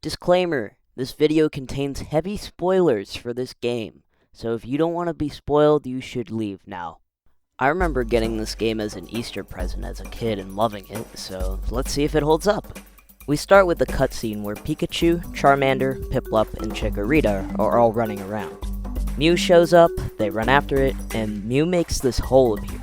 Disclaimer, this video contains heavy spoilers for this game, so if you don't want to be spoiled, you should leave now. I remember getting this game as an Easter present as a kid and loving it, so let's see if it holds up. We start with the cutscene where Pikachu, Charmander, Piplup, and Chikorita are all running around. Mew shows up, they run after it, and Mew makes this hole appear.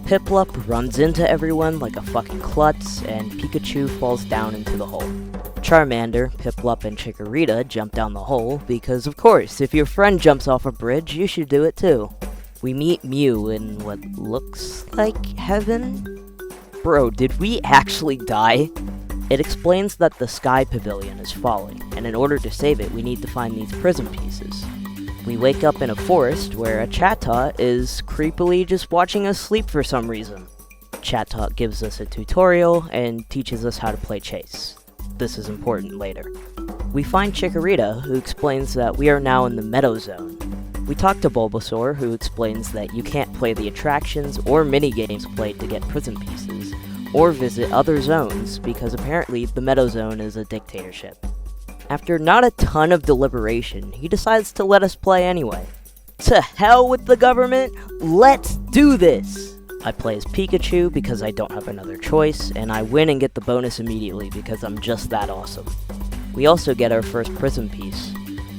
Piplup runs into everyone like a fucking klutz, and Pikachu falls down into the hole. Charmander, Piplup, and Chikorita jump down the hole, because of course, if your friend jumps off a bridge, you should do it too. We meet Mew in what looks like heaven? Bro, did we actually die? It explains that the Sky Pavilion is falling, and in order to save it, we need to find these prism pieces. We wake up in a forest where a Chatot is creepily just watching us sleep for some reason. Chatot gives us a tutorial and teaches us how to play chase. This is important later. We find Chikorita, who explains that we are now in the Meadow Zone. We talk to Bulbasaur, who explains that you can't play the attractions or mini-games played to get prism pieces, or visit other zones, because apparently the Meadow Zone is a dictatorship. After not a ton of deliberation, he decides to let us play anyway. To hell with the government, let's do this! I play as Pikachu because I don't have another choice, and I win and get the bonus immediately because I'm just that awesome. We also get our first prism piece.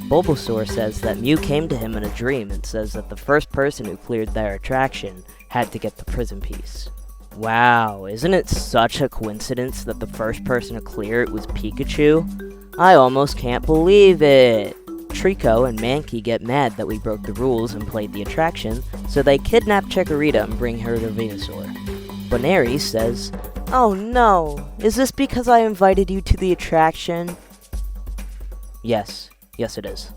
Bulbasaur says that Mew came to him in a dream and says that the first person who cleared their attraction had to get the prism piece. Wow, isn't it such a coincidence that the first person to clear it was Pikachu? I almost can't believe it! Trico and Mankey get mad that we broke the rules and played the attraction, so they kidnap Chikorita and bring her to Venusaur. Boneri says, "Oh no, is this because I invited you to the attraction?" Yes it is.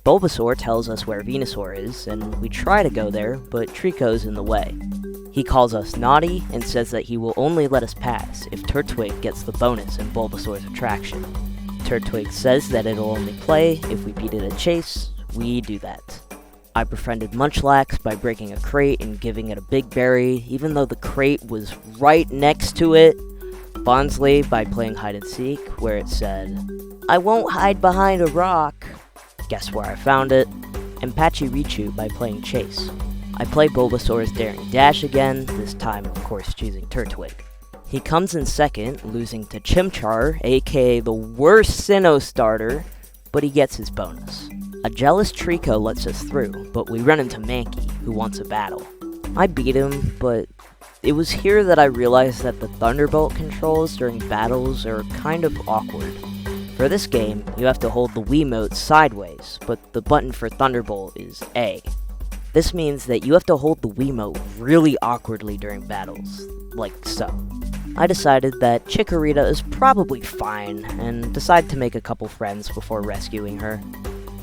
Bulbasaur tells us where Venusaur is, and we try to go there, but Trico's in the way. He calls us naughty and says that he will only let us pass if Turtwig gets the bonus in Bulbasaur's attraction. Turtwig says that it'll only play if we beat it at chase. We do that. I befriended Munchlax by breaking a crate and giving it a big berry, even though the crate was right next to it. Bonsley by playing hide and seek, where it said, "I won't hide behind a rock." Guess where I found it? And Pachirichu by playing chase. I play Bulbasaur's Daring Dash again, this time of course choosing Turtwig. He comes in second, losing to Chimchar, aka the worst Sinnoh starter, but he gets his bonus. A jealous Trico lets us through, but we run into Mankey, who wants a battle. I beat him, but it was here that I realized that the Thunderbolt controls during battles are kind of awkward. For this game, you have to hold the Wiimote sideways, but the button for Thunderbolt is A. This means that you have to hold the Wiimote really awkwardly during battles, like so. I decided that Chikorita is probably fine, and decided to make a couple friends before rescuing her.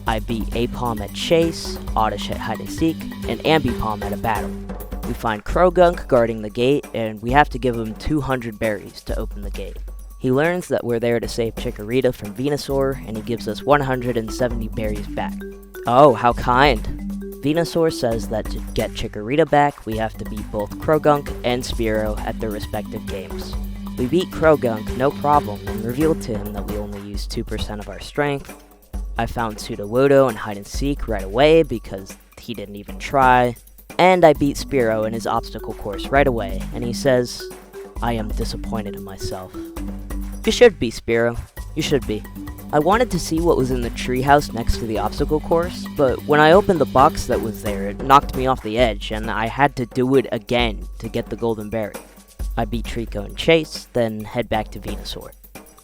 I beat Apom at Chase, Oddish at Hide and Seek, and Ambipom at a battle. We find Krogunk guarding the gate, and we have to give him 200 berries to open the gate. He learns that we're there to save Chikorita from Venusaur, and he gives us 170 berries back. Oh, how kind! Venusaur says that to get Chikorita back, we have to beat both Krogunk and Spearow at their respective games. We beat Krogunk no problem and revealed to him that we only use 2% of our strength. I found Sudowoodo and Hide and Seek right away because he didn't even try. And I beat Spearow in his obstacle course right away, and he says, "I am disappointed in myself." You should be, Spearow. You should be. I wanted to see what was in the treehouse next to the obstacle course, but when I opened the box that was there, it knocked me off the edge, and I had to do it again to get the golden berry. I beat Trico and Chase, then head back to Venusaur.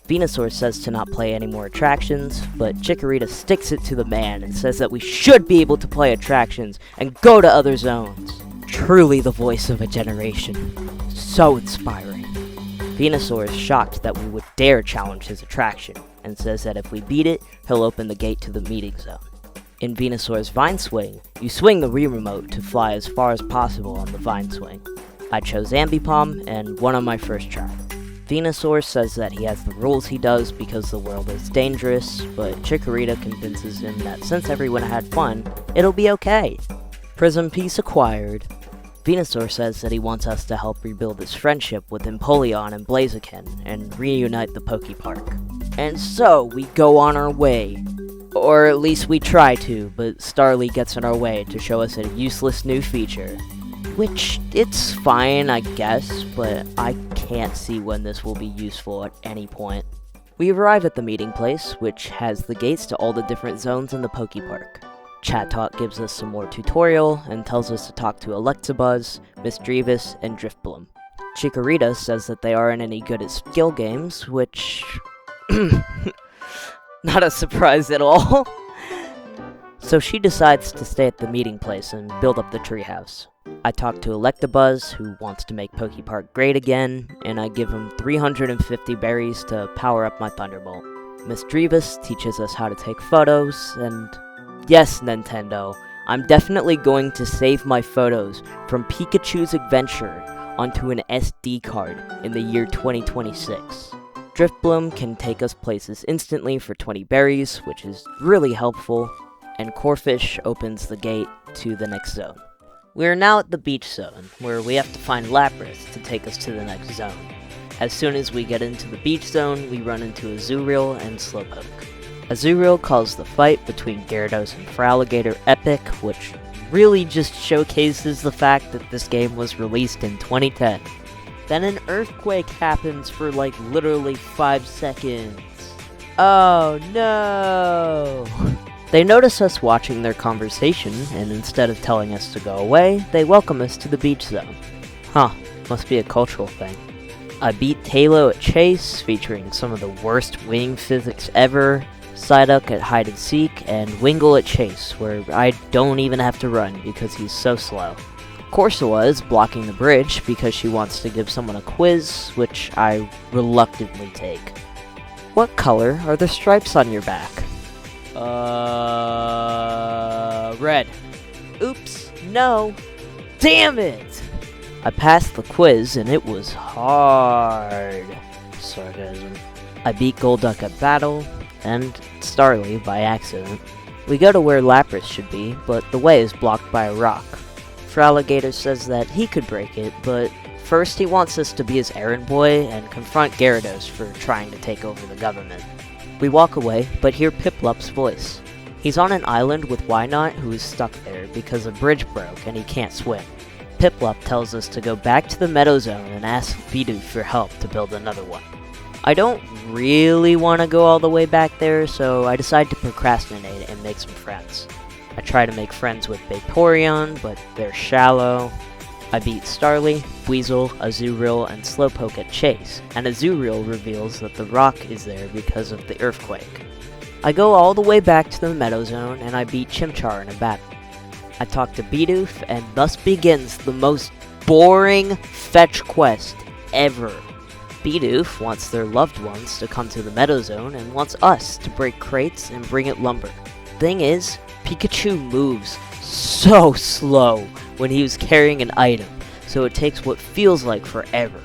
Venusaur says to not play any more attractions, but Chikorita sticks it to the man and says that we should be able to play attractions and go to other zones. Truly the voice of a generation. So inspiring. Venusaur is shocked that we would dare challenge his attraction, and says that if we beat it, he'll open the gate to the meeting zone. In Venusaur's Vine Swing, you swing the Wii Remote to fly as far as possible on the Vine Swing. I chose Ambipom, and won on my first try. Venusaur says that he has the rules he does because the world is dangerous, but Chikorita convinces him that since everyone had fun, it'll be okay. Prism piece acquired. Venusaur says that he wants us to help rebuild his friendship with Empoleon and Blaziken, and reunite the Pokepark. And so, we go on our way. Or at least we try to, but Starly gets in our way to show us a useless new feature. Which, it's fine, I guess, but I can't see when this will be useful at any point. We arrive at the meeting place, which has the gates to all the different zones in the Pokepark. Chat Talk gives us some more tutorial, and tells us to talk to Electabuzz, Misdreavus, and Driftbloom. Chikorita says that they aren't any good at skill games, which... not a surprise at all. So she decides to stay at the meeting place and build up the treehouse. I talk to Electabuzz, who wants to make Pokepark great again, and I give him 350 berries to power up my Thunderbolt. Misdreavus teaches us how to take photos, and yes, Nintendo, I'm definitely going to save my photos from Pikachu's adventure onto an SD card in the year 2026. Driftbloom can take us places instantly for 20 berries, which is really helpful, and Corphish opens the gate to the next zone. We are now at the beach zone, where we have to find Lapras to take us to the next zone. As soon as we get into the beach zone, we run into Azurill and Slowpoke. Azurill calls the fight between Gyarados and Feraligatr epic, which really just showcases the fact that this game was released in 2010. Then an earthquake happens for like literally 5 seconds. Oh no! They notice us watching their conversation, and instead of telling us to go away, they welcome us to the beach zone. Huh, must be a cultural thing. I beat Tailo at Chase, featuring some of the worst wing physics ever, Psyduck at Hide and Seek, and Wingull at Chase, where I don't even have to run because he's so slow. Corsola is blocking the bridge because she wants to give someone a quiz, which I reluctantly take. What color are the stripes on your back? Red. Oops, no. Damn it! I passed the quiz and it was hard. Sarcasm. I beat Golduck at battle, and Starly by accident. We go to where Lapras should be, but the way is blocked by a rock. Feraligatr says that he could break it, but first he wants us to be his errand boy and confront Gyarados for trying to take over the government. We walk away, but hear Piplup's voice. He's on an island with Wynot, who is stuck there because a bridge broke and he can't swim. Piplup tells us to go back to the Meadow Zone and ask Bidoof for help to build another one. I don't really want to go all the way back there, so I decide to procrastinate and make some friends. I try to make friends with Vaporeon, but they're shallow. I beat Starly, Weasel, Azurill, and Slowpoke at Chase, and Azurill reveals that the rock is there because of the earthquake. I go all the way back to the Meadow Zone, and I beat Chimchar in a battle. I talk to Bidoof, and thus begins the most boring fetch quest ever. Bidoof wants their loved ones to come to the Meadow Zone and wants us to break crates and bring it lumber. Thing is, Pikachu moves so slow when he was carrying an item, so it takes what feels like forever.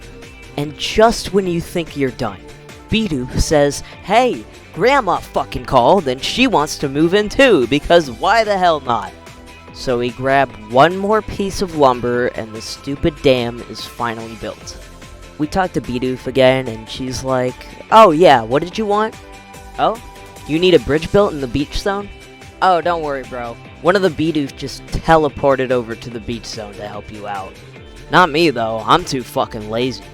And just when you think you're done, Bidoof says, "Hey, Grandma fucking called and she wants to move in too, because why the hell not?" So we grab one more piece of lumber and the stupid dam is finally built. We talk to Bidoof again and she's like, "Oh yeah, what did you want? Oh, you need a bridge built in the beach zone? Oh, don't worry, bro. One of the Bidoof just teleported over to the beach zone to help you out." Not me, though. I'm too fucking lazy.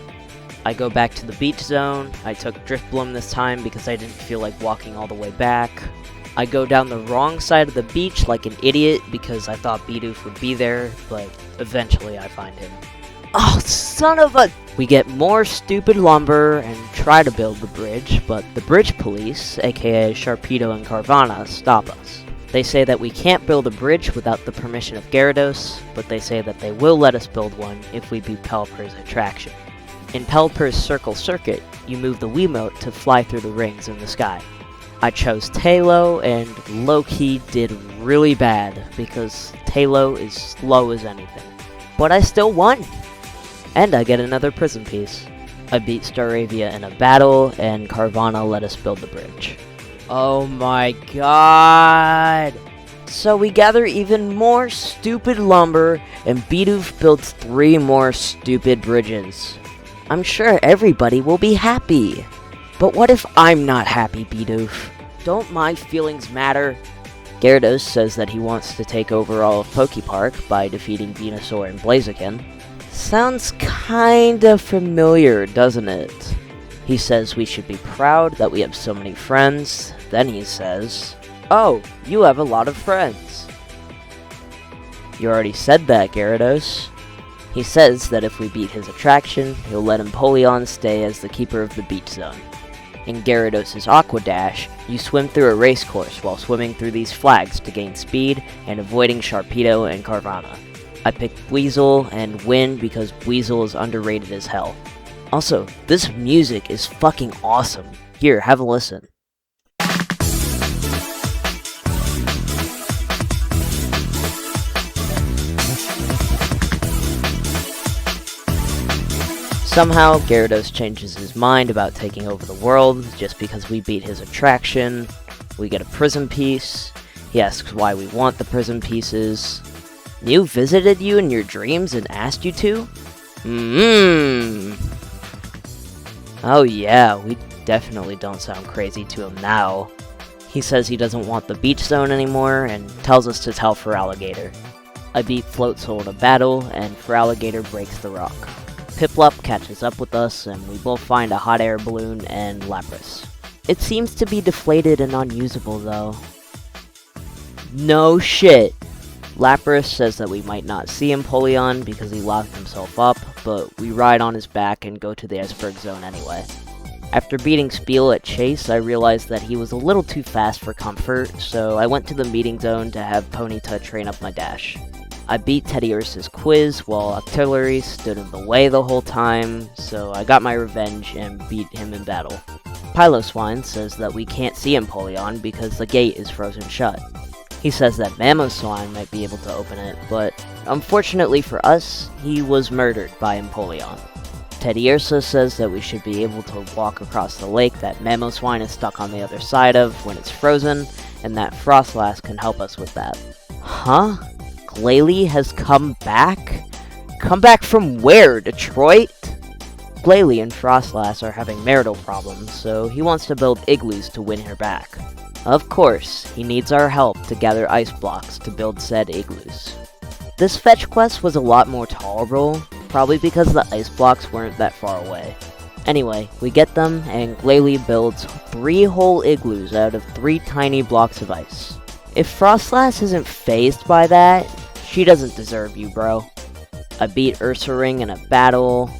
I go back to the beach zone. I took Driftbloom this time because I didn't feel like walking all the way back. I go down the wrong side of the beach like an idiot because I thought Bidoof would be there, but eventually I find him. Oh, son of a... We get more stupid lumber and try to build the bridge, but the bridge police, aka Sharpedo and Carvanha, stop us. They say that we can't build a bridge without the permission of Gyarados, but they say that they will let us build one if we beat Pelipper's attraction. In Pelipper's Circle Circuit, you move the Wiimote to fly through the rings in the sky. I chose Tailo, and low-key did really bad, because Tailo is slow as anything. But I still won! And I get another prison piece. I beat Staravia in a battle, and Carvanha let us build the bridge. Oh my god! So we gather even more stupid lumber, and Bidoof builds 3 more stupid bridges. I'm sure everybody will be happy. But what if I'm not happy, Bidoof? Don't my feelings matter? Gyarados says that he wants to take over all of Pokepark by defeating Venusaur and Blaziken. Sounds kinda familiar, doesn't it? He says we should be proud that we have so many friends. Then he says, "Oh, you have a lot of friends." You already said that, Gyarados. He says that if we beat his attraction, he'll let Empoleon stay as the keeper of the beach zone. In Gyarados' Aqua Dash, you swim through a race course while swimming through these flags to gain speed and avoiding Sharpedo and Carvanha. I picked Weasel and win because Weasel is underrated as hell. Also, this music is fucking awesome. Here, have a listen. Somehow, Gyarados changes his mind about taking over the world just because we beat his attraction. We get a prism piece. He asks why we want the prism pieces. Mew visited you in your dreams and asked you to? Oh yeah, we definitely don't sound crazy to him now. He says he doesn't want the beach zone anymore and tells us to tell Feraligatr. I beat Floatzel in a battle and Feraligatr breaks the rock. Piplup catches up with us, and we both find a hot air balloon and Lapras. It seems to be deflated and unusable, though. No shit! Lapras says that we might not see Empoleon because he locked himself up, but we ride on his back and go to the Iceberg Zone anyway. After beating Spiel at Chase, I realized that he was a little too fast for comfort, so I went to the meeting zone to have Ponyta train up my dash. I beat Teddiursa's quiz while Octillery stood in the way the whole time, so I got my revenge and beat him in battle. Piloswine says that we can't see Empoleon because the gate is frozen shut. He says that Mamoswine might be able to open it, but unfortunately for us, he was murdered by Empoleon. Teddiursa says that we should be able to walk across the lake that Mamoswine is stuck on the other side of when it's frozen, and that Frostlass can help us with that. Huh? Glalie has come back? Come back from where, Detroit? Glalie and Frostlass are having marital problems, so he wants to build igloos to win her back. Of course, he needs our help to gather ice blocks to build said igloos. This fetch quest was a lot more tolerable, probably because the ice blocks weren't that far away. Anyway, we get them, and Glalie builds 3 whole igloos out of 3 tiny blocks of ice. If Frostlass isn't fazed by that, she doesn't deserve you, bro. I beat Ursaring in a battle.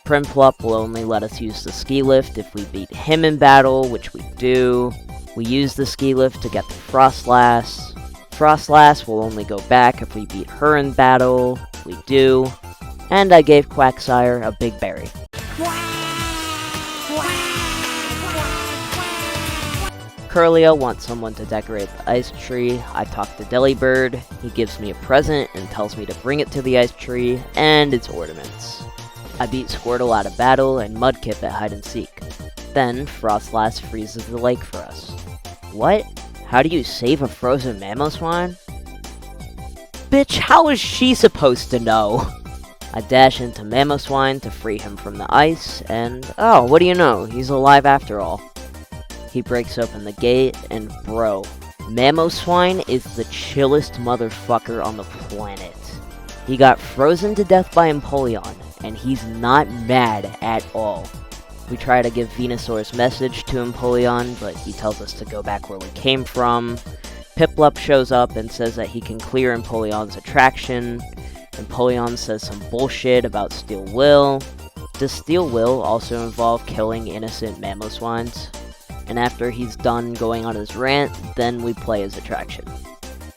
Primplup will only let us use the ski lift if we beat him in battle, which we do. We use the ski lift to get the Frostlass. Frostlass will only go back if we beat her in battle. We do. And I gave Quagsire a big berry. Curlia wants someone to decorate the ice tree. I talk to Delibird. He gives me a present and tells me to bring it to the ice tree and its ornaments. I beat Squirtle out of battle and Mudkip at hide and seek. Then Frostlass freezes the lake for us. What? How do you save a frozen Mamoswine? Bitch, how is she supposed to know? I dash into Mamoswine to free him from the ice, and oh, what do you know, he's alive after all. He breaks open the gate, and bro, Mamoswine is the chillest motherfucker on the planet. He got frozen to death by Empoleon, and he's not mad at all. We try to give Venusaur's message to Empoleon, but he tells us to go back where we came from. Piplup shows up and says that he can clear Empoleon's attraction. Empoleon says some bullshit about Steel Will. Does Steel Will also involve killing innocent Mamoswines? And after he's done going on his rant, then we play his attraction.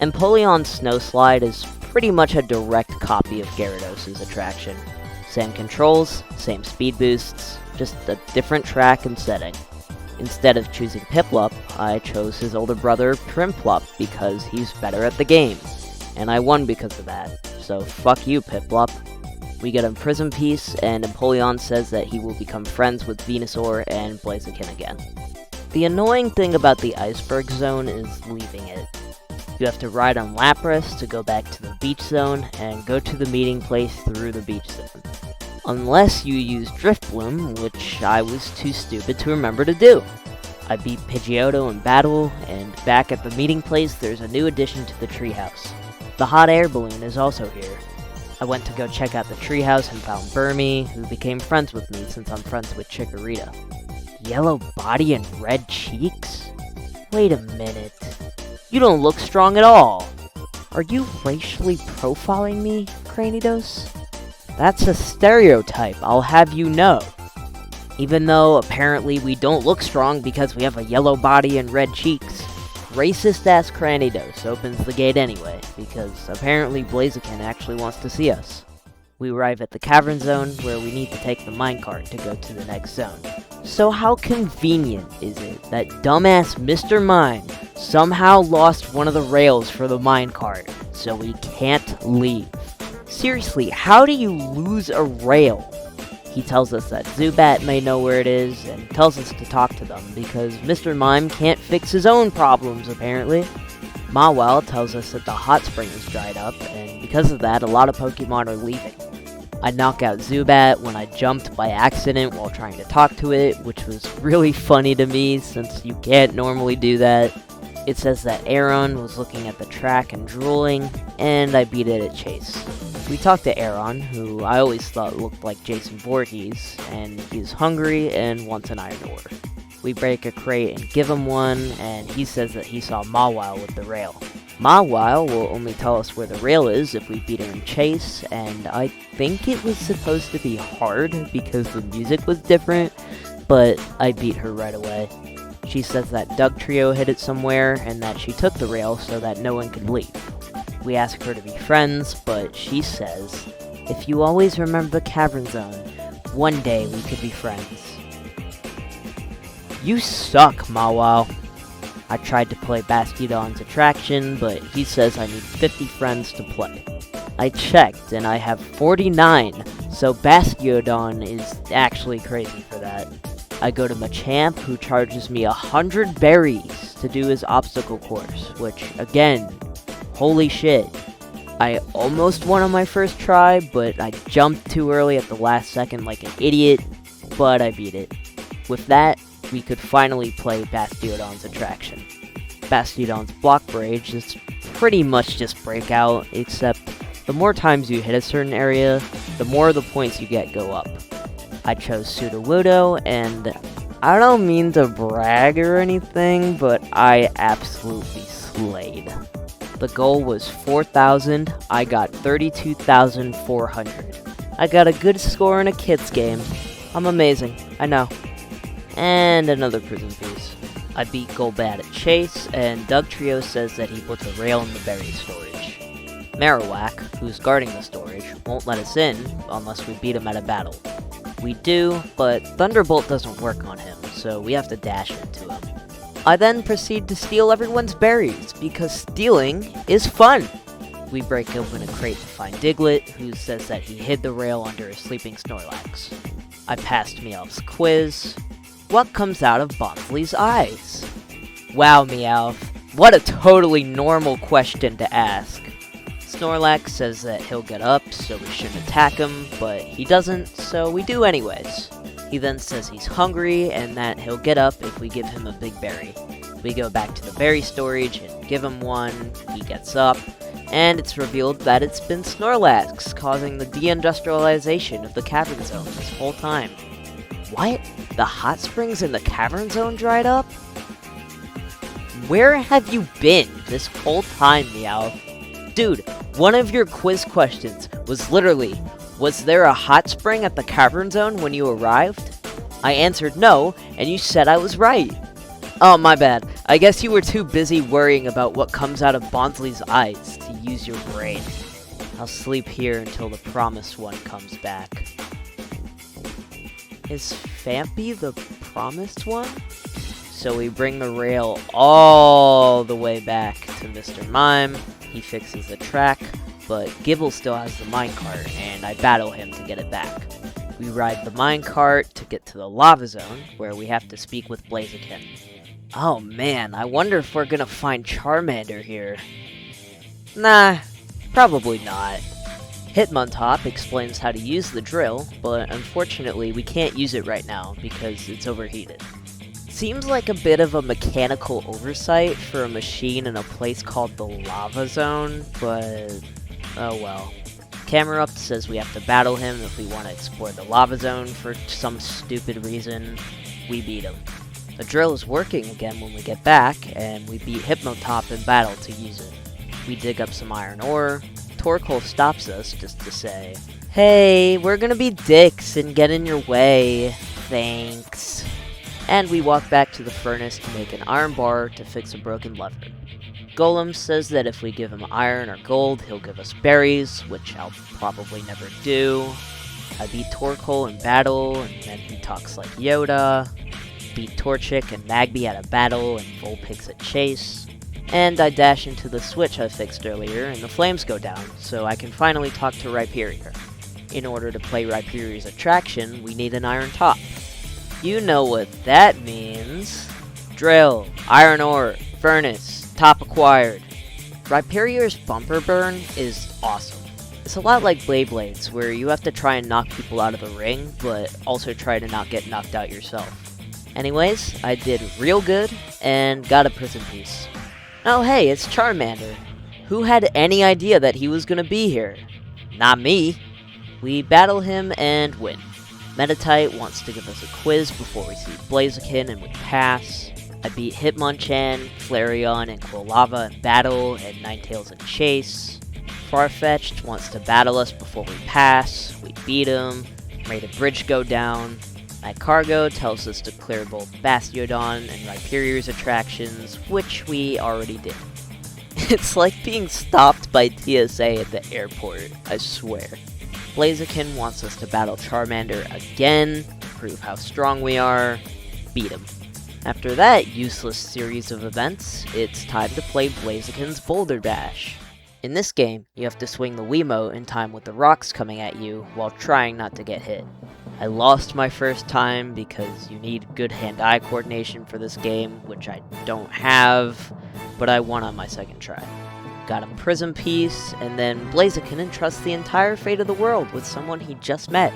Empoleon's Snow Slide is pretty much a direct copy of Gyarados' attraction. Same controls, same speed boosts, just a different track and setting. Instead of choosing Piplup, I chose his older brother Primplup because he's better at the game. And I won because of that, so fuck you, Piplup. We get a Prism piece, and Empoleon says that he will become friends with Venusaur and Blaziken again. The annoying thing about the Iceberg Zone is leaving it. You have to ride on Lapras to go back to the beach zone, and go to the meeting place through the beach zone. Unless you use Drift Bloom, which I was too stupid to remember to do. I beat Pidgeotto in battle, and back at the meeting place there's a new addition to the treehouse. The hot air balloon is also here. I went to go check out the treehouse and found Burmy, who became friends with me since I'm friends with Chikorita. Yellow body and red cheeks? Wait a minute. You don't look strong at all. Are you racially profiling me, Cranidos? That's a stereotype, I'll have you know. Even though apparently we don't look strong because we have a yellow body and red cheeks, racist-ass Cranidos opens the gate anyway, because apparently Blaziken actually wants to see us. We arrive at the Cavern Zone, where we need to take the minecart to go to the next zone. So how convenient is it that dumbass Mr. Mime somehow lost one of the rails for the minecart, so we can't leave? Seriously, how do you lose a rail? He tells us that Zubat may know where it is, and tells us to talk to them, because Mr. Mime can't fix his own problems, apparently. Mawile tells us that the hot spring is dried up, and because of that, a lot of Pokemon are leaving. I knock out Zubat when I jumped by accident while trying to talk to it, which was really funny to me, since you can't normally do that. It says that Aaron was looking at the track and drooling, and I beat it at Chase. We talked to Aaron, who I always thought looked like Jason Voorhees, and he's hungry and wants an iron ore. We break a crate and give him one, and he says that he saw Mawile with the rail. Mawile will only tell us where the rail is if we beat her in Chase, and I think it was supposed to be hard because the music was different, but I beat her right away. She says that Dugtrio hid it somewhere, and that she took the rail so that no one could leave. We ask her to be friends, but she says, if you always remember the Cavern Zone, one day we could be friends. You suck, Mawile. I tried to play Bastiodon's attraction, but he says I need 50 friends to play. I checked, and I have 49, so Bastiodon is actually crazy for that. I go to Machamp, who charges me 100 berries to do his obstacle course, which, again, holy shit. I almost won on my first try, but I jumped too early at the last second like an idiot, but I beat it. With that, we could finally play Bastiodon's attraction. Bastiodon's block rage is pretty much just breakout, except the more times you hit a certain area, the more the points you get go up. I chose Sudowoodo, and I don't mean to brag or anything, but I absolutely slayed. The goal was 4,000, I got 32,400. I got a good score in a kid's game. I'm amazing, I know. And another prison piece. I beat Golbat at Chase, and Dugtrio says that he put the rail in the berry storage. Marowak, who's guarding the storage, won't let us in unless we beat him at a battle. We do, but Thunderbolt doesn't work on him, so we have to dash into him. I then proceed to steal everyone's berries, because stealing is fun! We break open a crate to find Diglett, who says that he hid the rail under a sleeping Snorlax. I passed Meowth's quiz. What comes out of Bonsley's eyes? Wow, Meowth, what a totally normal question to ask. Snorlax says that he'll get up, so we shouldn't attack him, but he doesn't, so we do anyways. He then says he's hungry, and that he'll get up if we give him a big berry. We go back to the berry storage and give him one, he gets up, and it's revealed that it's been Snorlax causing the deindustrialization of the Cavern Zone this whole time. What? The hot springs in the Cavern Zone dried up? Where have you been this whole time, Meowth? Dude, one of your quiz questions was literally, was there a hot spring at the Cavern Zone when you arrived? I answered no, and you said I was right. Oh, my bad. I guess you were too busy worrying about what comes out of Bonsley's eyes to use your brain. I'll sleep here until the promised one comes back. Is Fampy the promised one? So we bring the rail all the way back to Mr. Mime. He fixes the track, but Gibble still has the minecart, and I battle him to get it back. We ride the minecart to get to the lava zone, where we have to speak with Blaziken. Oh man, I wonder if we're gonna find Charmander here. Nah, probably not. Hitmontop explains how to use the drill, but unfortunately we can't use it right now because it's overheated. Seems like a bit of a mechanical oversight for a machine in a place called the Lava Zone, but oh well. Camera Up says we have to battle him if we want to explore the Lava Zone for some stupid reason. We beat him. The drill is working again when we get back, and we beat Hypnotop in battle to use it. We dig up some iron ore. Torkoal stops us just to say, "Hey, we're gonna be dicks and get in your way. Thanks." And we walk back to the furnace to make an iron bar to fix a broken lever. Golem says that if we give him iron or gold, he'll give us berries, which I'll probably never do. I beat Torkoal in battle, and then he talks like Yoda. Beat Torchic and Magby at a battle, and Vulpix at chase. And I dash into the switch I fixed earlier, and the flames go down, so I can finally talk to Rhyperior. In order to play Rhyperior's attraction, we need an iron top. You know what that means. Drill, iron ore, furnace, top acquired. Rhyperior's bumper burn is awesome. It's a lot like Blades, where you have to try and knock people out of the ring, but also try to not get knocked out yourself. Anyways, I did real good, and got a prison piece. Oh hey, it's Charmander. Who had any idea that he was gonna be here? Not me. We battle him and win. Meditite wants to give us a quiz before we see Blaziken, and we pass. I beat Hitmonchan, Flareon, and Quilava in battle, and Ninetales in chase. Farfetch'd wants to battle us before we pass. We beat him, made a bridge go down. My cargo tells us to clear both Bastiodon and Rhyperior's attractions, which we already did. It's like being stopped by TSA at the airport, I swear. Blaziken wants us to battle Charmander again, to prove how strong we are. Beat him. After that useless series of events, it's time to play Blaziken's Boulder Dash. In this game, you have to swing the Wiimote in time with the rocks coming at you while trying not to get hit. I lost my first time because you need good hand-eye coordination for this game, which I don't have, but I won on my second try. Got a prism piece, and then Blaziken entrusts the entire fate of the world with someone he just met.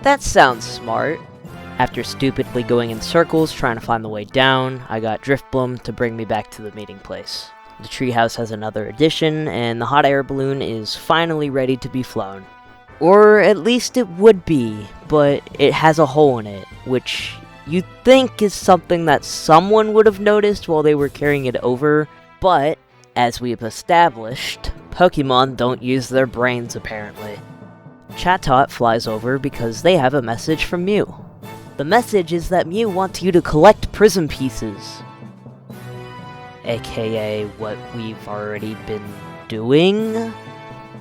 That sounds smart. After stupidly going in circles trying to find the way down, I got Driftbloom to bring me back to the meeting place. The treehouse has another addition, and the hot air balloon is finally ready to be flown. Or at least it would be, but it has a hole in it, which you'd think is something that someone would have noticed while they were carrying it over, but, as we've established, Pokemon don't use their brains apparently. Chatot flies over because they have a message from Mew. The message is that Mew wants you to collect prism pieces. AKA what we've already been doing?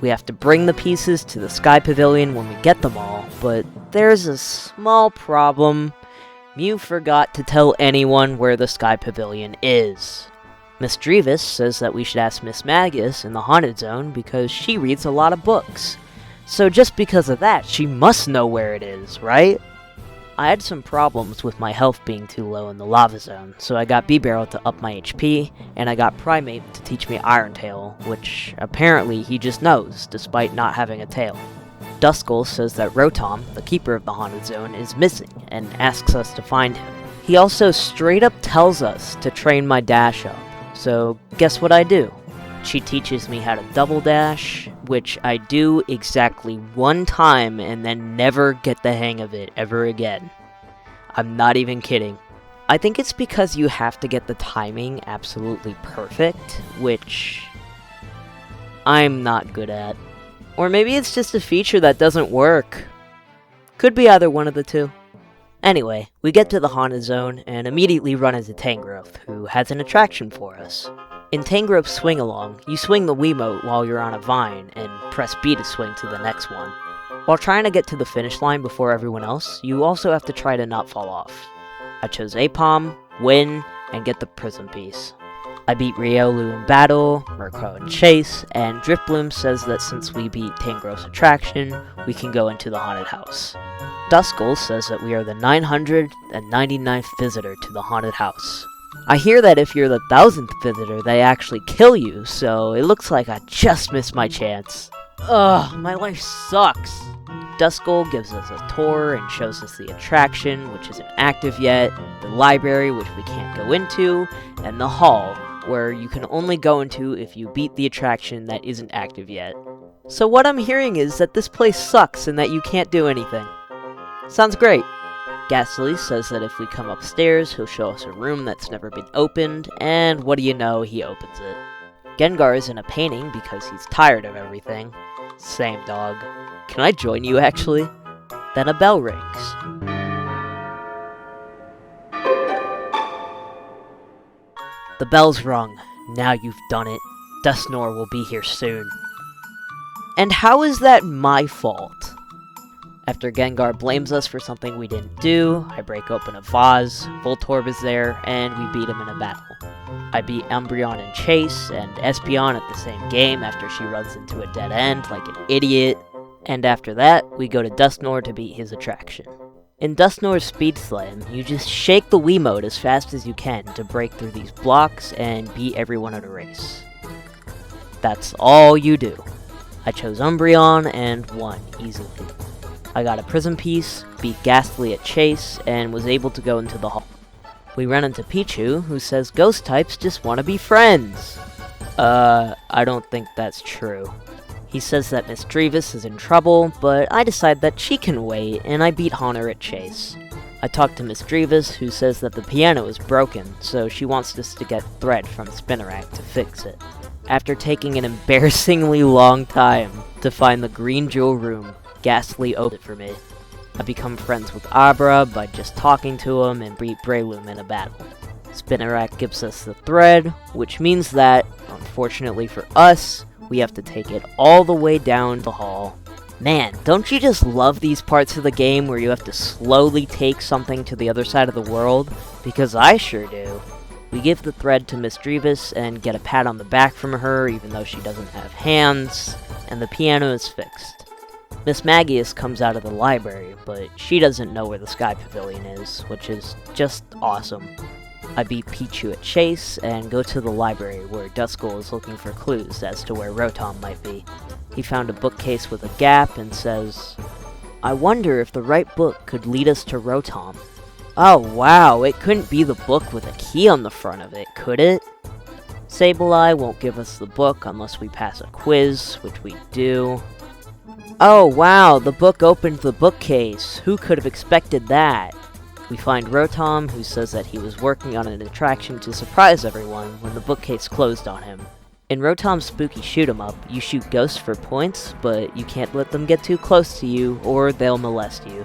We have to bring the pieces to the Sky Pavilion when we get them all, but there's a small problem. Mew forgot to tell anyone where the Sky Pavilion is. Miss Drevis says that we should ask Miss Magus in the Haunted Zone because she reads a lot of books. So just because of that, she must know where it is, right? I had some problems with my health being too low in the Lava Zone, so I got B-Barrel to up my HP, and I got Primate to teach me Iron Tail, which apparently he just knows, despite not having a tail. Duskull says that Rotom, the keeper of the Haunted Zone, is missing, and asks us to find him. He also straight up tells us to train my dash up, so guess what I do? She teaches me how to double dash, which I do exactly one time and then never get the hang of it ever again. I'm not even kidding. I think it's because you have to get the timing absolutely perfect, which I'm not good at. Or maybe it's just a feature that doesn't work. Could be either one of the two. Anyway, we get to the Haunted Zone and immediately run into Tangrowth, who has an attraction for us. In Tangrowth's swing-along, you swing the Wiimote while you're on a vine, and press B to swing to the next one. While trying to get to the finish line before everyone else, you also have to try to not fall off. I chose Apom, win, and get the prism piece. I beat Riolu in battle, Murkrow in chase, and Driftbloom says that since we beat Tangrowth's attraction, we can go into the haunted house. Duskull says that we are the 999th visitor to the haunted house. I hear that if you're the 1000th visitor, they actually kill you, so it looks like I just missed my chance. Ugh, my life sucks. Duskull gives us a tour and shows us the attraction, which isn't active yet, the library, which we can't go into, and the hall, where you can only go into if you beat the attraction that isn't active yet. So what I'm hearing is that this place sucks and that you can't do anything. Sounds great. Ghastly says that if we come upstairs, he'll show us a room that's never been opened, and what do you know, he opens it. Gengar is in a painting because he's tired of everything. Same, dog. Can I join you, actually? Then a bell rings. The bell's rung. Now you've done it. Dusknoir will be here soon. And how is that my fault? After Gengar blames us for something we didn't do, I break open a vase, Voltorb is there, and we beat him in a battle. I beat Umbreon in Chase, and Espeon at the same game after she runs into a dead end like an idiot. And after that, we go to Dusknoir to beat his attraction. In Dusknoir's Speed Slam, you just shake the Wiimote as fast as you can to break through these blocks and beat everyone at a race. That's all you do. I chose Umbreon and won easily. I got a Prism Piece, beat Ghastly at Chase, and was able to go into the hall. We run into Pichu, who says ghost types just want to be friends. I don't think that's true. He says that Miss Drevis is in trouble, but I decide that she can wait, and I beat Haunter at Chase. I talk to Miss Drevis, who says that the piano is broken, so she wants us to get thread from Spinnerack to fix it. After taking an embarrassingly long time to find the green jewel room, Ghastly opened it for me. I become friends with Abra by just talking to him and beat Breloom in a battle. Spinnerack gives us the thread, which means that, unfortunately for us, we have to take it all the way down the hall. Man, don't you just love these parts of the game where you have to slowly take something to the other side of the world? Because I sure do. We give the thread to Miss Drevis and get a pat on the back from her, even though she doesn't have hands, and the piano is fixed. Miss Magius comes out of the library, but she doesn't know where the Sky Pavilion is, which is just awesome. I beat Pichu at Chase, and go to the library where Duskull is looking for clues as to where Rotom might be. He found a bookcase with a gap and says, I wonder if the right book could lead us to Rotom. Oh wow, it couldn't be the book with a key on the front of it, could it? Sableye won't give us the book unless we pass a quiz, which we do. Oh wow, the book opened the bookcase. Who could have expected that? We find Rotom, who says that he was working on an attraction to surprise everyone when the bookcase closed on him. In Rotom's Spooky Shoot 'em Up, you shoot ghosts for points, but you can't let them get too close to you, or they'll molest you.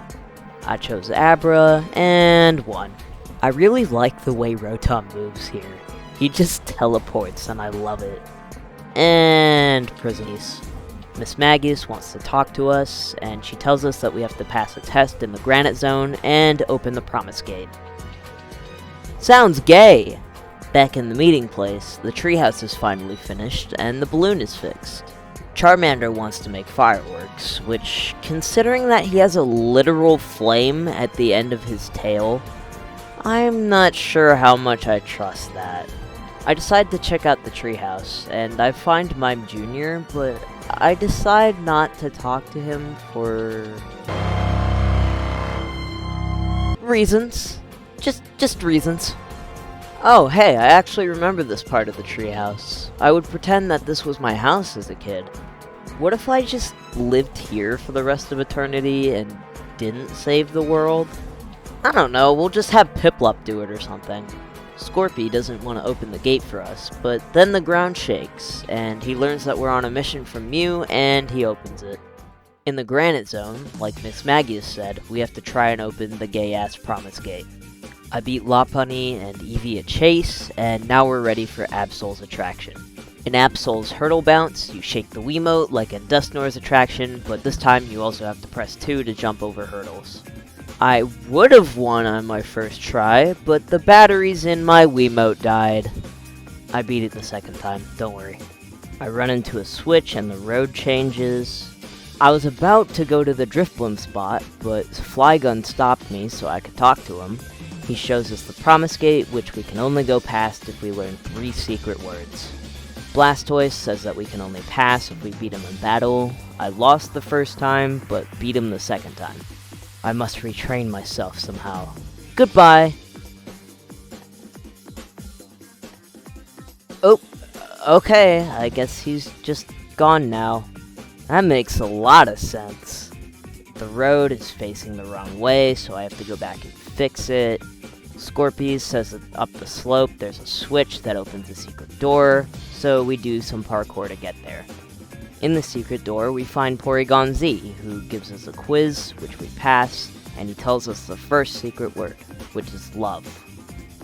I chose Abra, and won. I really like the way Rotom moves here. He just teleports, and I love it. And Prisonies. Miss Magius wants to talk to us, and she tells us that we have to pass a test in the Granite Zone and open the Promise Gate. Sounds gay! Back in the meeting place, the treehouse is finally finished, and the balloon is fixed. Charmander wants to make fireworks, which, considering that he has a literal flame at the end of his tail, I'm not sure how much I trust that. I decide to check out the treehouse, and I find Mime Jr., but I decide not to talk to him for reasons. Just reasons. Oh, hey, I actually remember this part of the treehouse. I would pretend that this was my house as a kid. What if I just lived here for the rest of eternity and didn't save the world? I don't know, we'll just have Piplup do it or something. Scorpy doesn't want to open the gate for us, but then the ground shakes, and he learns that we're on a mission from Mew, and he opens it. In the Granite Zone, like Miss Magius said, we have to try and open the gay-ass Promise Gate. I beat Lopunny and Eevee at Chase, and now we're ready for Absol's attraction. In Absol's Hurdle Bounce, you shake the Wiimote like in Dusknoir's attraction, but this time you also have to press 2 to jump over hurdles. I would have won on my first try, but the batteries in my Wiimote died. I beat it the second time, don't worry. I run into a switch and the road changes. I was about to go to the Drifblim spot, but Flygun stopped me so I could talk to him. He shows us the Promise Gate, which we can only go past if we learn 3 secret words. Blastoise says that we can only pass if we beat him in battle. I lost the first time, but beat him the second time. I must retrain myself somehow. Goodbye! Oh, okay, I guess he's just gone now. That makes a lot of sense. The road is facing the wrong way, so I have to go back and fix it. Scorpies says that up the slope there's a switch that opens a secret door, so we do some parkour to get there. In the secret door, we find Porygon Z, who gives us a quiz, which we pass, and he tells us the first secret word, which is love.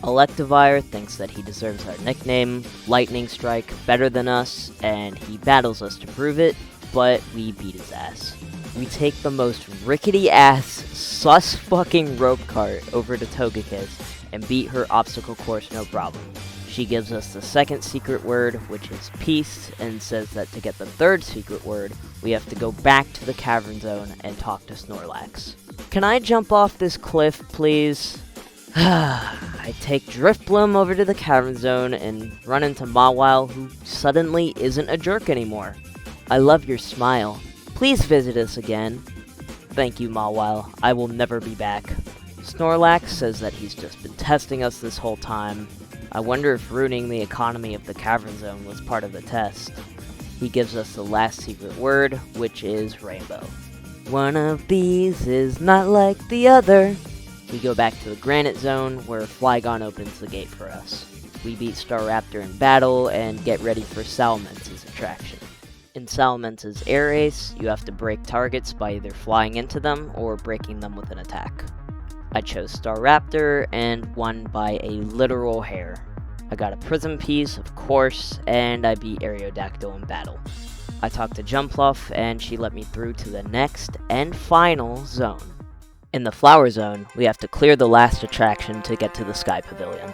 Electivire thinks that he deserves our nickname, Lightning Strike, better than us, and he battles us to prove it, but we beat his ass. We take the most rickety-ass, sus-fucking rope cart over to Togekiss and beat her obstacle course no problem. She gives us the second secret word, which is peace, and says that to get the third secret word, we have to go back to the cavern zone and talk to Snorlax. Can I jump off this cliff, please? I take Drifblim over to the cavern zone and run into Mawile, who suddenly isn't a jerk anymore. I love your smile. Please visit us again. Thank you, Mawile. I will never be back. Snorlax says that he's just been testing us this whole time. I wonder if ruining the economy of the cavern zone was part of the test. He gives us the last secret word, which is rainbow. One of these is not like the other. We go back to the granite zone, where Flygon opens the gate for us. We beat Staraptor in battle, and get ready for Salamence's attraction. In Salamence's air race, you have to break targets by either flying into them, or breaking them with an attack. I chose Staraptor, and won by a literal hair. I got a prism piece, of course, and I beat Aerodactyl in battle. I talked to Jumpluff, and she let me through to the next, and final, zone. In the Flower Zone, we have to clear the last attraction to get to the Sky Pavilion.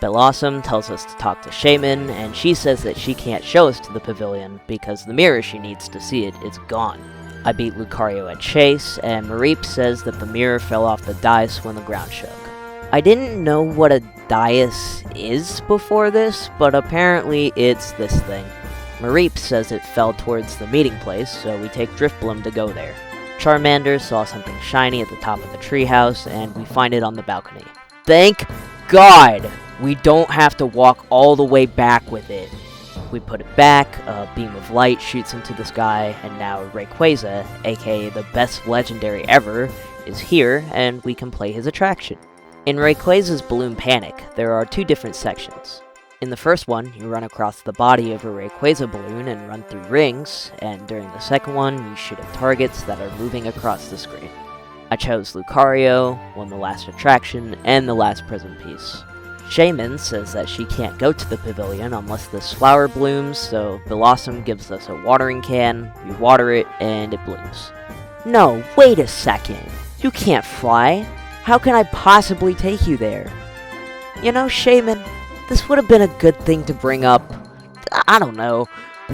Bellossom tells us to talk to Shaman, and she says that she can't show us to the pavilion because the mirror she needs to see it is gone. I beat Lucario at Chase, and Mareep says that the mirror fell off the dais when the ground shook. I didn't know what a dais is before this, but apparently it's this thing. Mareep says it fell towards the meeting place, so we take Drifblim to go there. Charmander saw something shiny at the top of the treehouse, and we find it on the balcony. Thank God! We don't have to walk all the way back with it. We put it back, a beam of light shoots into the sky, and now Rayquaza, aka the best legendary ever, is here, and we can play his attraction. In Rayquaza's Balloon Panic, there are two different sections. In the first one, you run across the body of a Rayquaza balloon and run through rings, and during the second one, you shoot at targets that are moving across the screen. I chose Lucario, won the last attraction, and the last prism piece. Shaman says that she can't go to the pavilion unless this flower blooms, so Bellossom gives us a watering can, we water it, and it blooms. No, wait a second. You can't fly. How can I possibly take you there? You know, Shaman, this would have been a good thing to bring up, I don't know,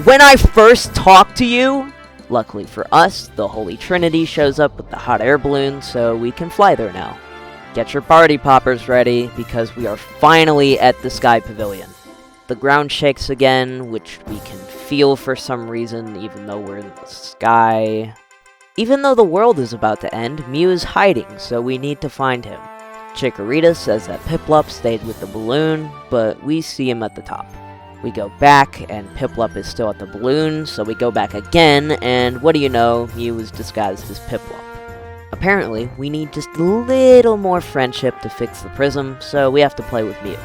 when I first talked to you. Luckily for us, the Holy Trinity shows up with the hot air balloon, so we can fly there now. Get your party poppers ready, because we are finally at the Sky Pavilion. The ground shakes again, which we can feel for some reason, even though we're in the sky. Even though the world is about to end, Mew is hiding, so we need to find him. Chikorita says that Piplup stayed with the balloon, but we see him at the top. We go back, and Piplup is still at the balloon, so we go back again, and what do you know, Mew is disguised as Piplup. Apparently, we need just a little more friendship to fix the prism, so we have to play with Mew.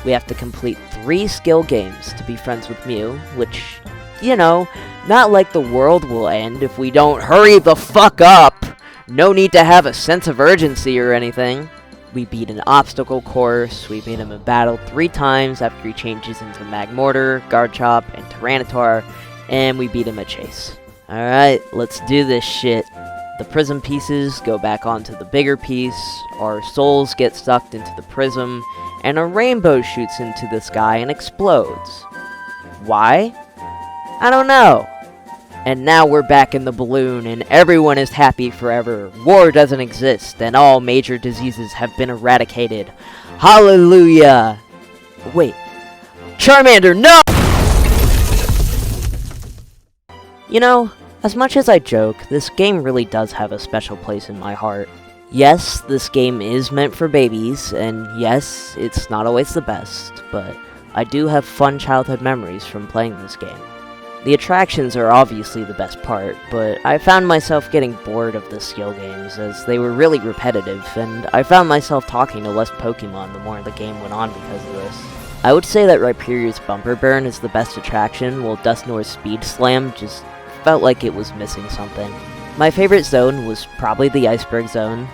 We have to complete 3 skill games to be friends with Mew, which, you know, not like the world will end if we don't hurry the fuck up! No need to have a sense of urgency or anything. We beat an obstacle course, we beat him in battle 3 times after he changes into Magmortar, Garchomp, and Tyranitar, and we beat him at Chase. Alright, let's do this shit. The prism pieces go back onto the bigger piece, our souls get sucked into the prism, and a rainbow shoots into the sky and explodes. Why? I don't know. And now we're back in the balloon, and everyone is happy forever. War doesn't exist, and all major diseases have been eradicated. Hallelujah! Wait. Charmander, no! You know, as much as I joke, this game really does have a special place in my heart. Yes, this game is meant for babies, and yes, it's not always the best, but I do have fun childhood memories from playing this game. The attractions are obviously the best part, but I found myself getting bored of the skill games as they were really repetitive, and I found myself talking to less Pokemon the more the game went on because of this. I would say that Rhyperior's Bumper Burn is the best attraction, while Dusknoir's Speed Slam just felt like it was missing something. My favorite zone was probably the Iceberg Zone.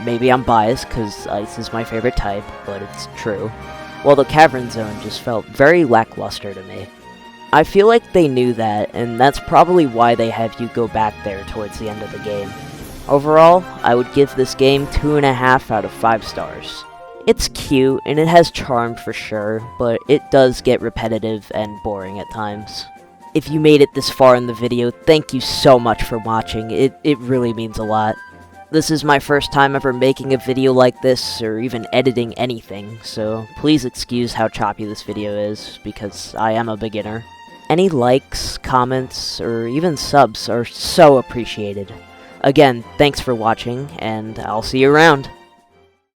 Maybe I'm biased because ice is my favorite type, but it's true. While the Cavern Zone just felt very lackluster to me. I feel like they knew that, and that's probably why they have you go back there towards the end of the game. Overall, I would give this game 2.5 out of 5 stars. It's cute, and it has charm for sure, but it does get repetitive and boring at times. If you made it this far in the video, thank you so much for watching. It really means a lot. This is my first time ever making a video like this, or even editing anything, so please excuse how choppy this video is, because I am a beginner. Any likes, comments, or even subs are so appreciated. Again, thanks for watching, and I'll see you around.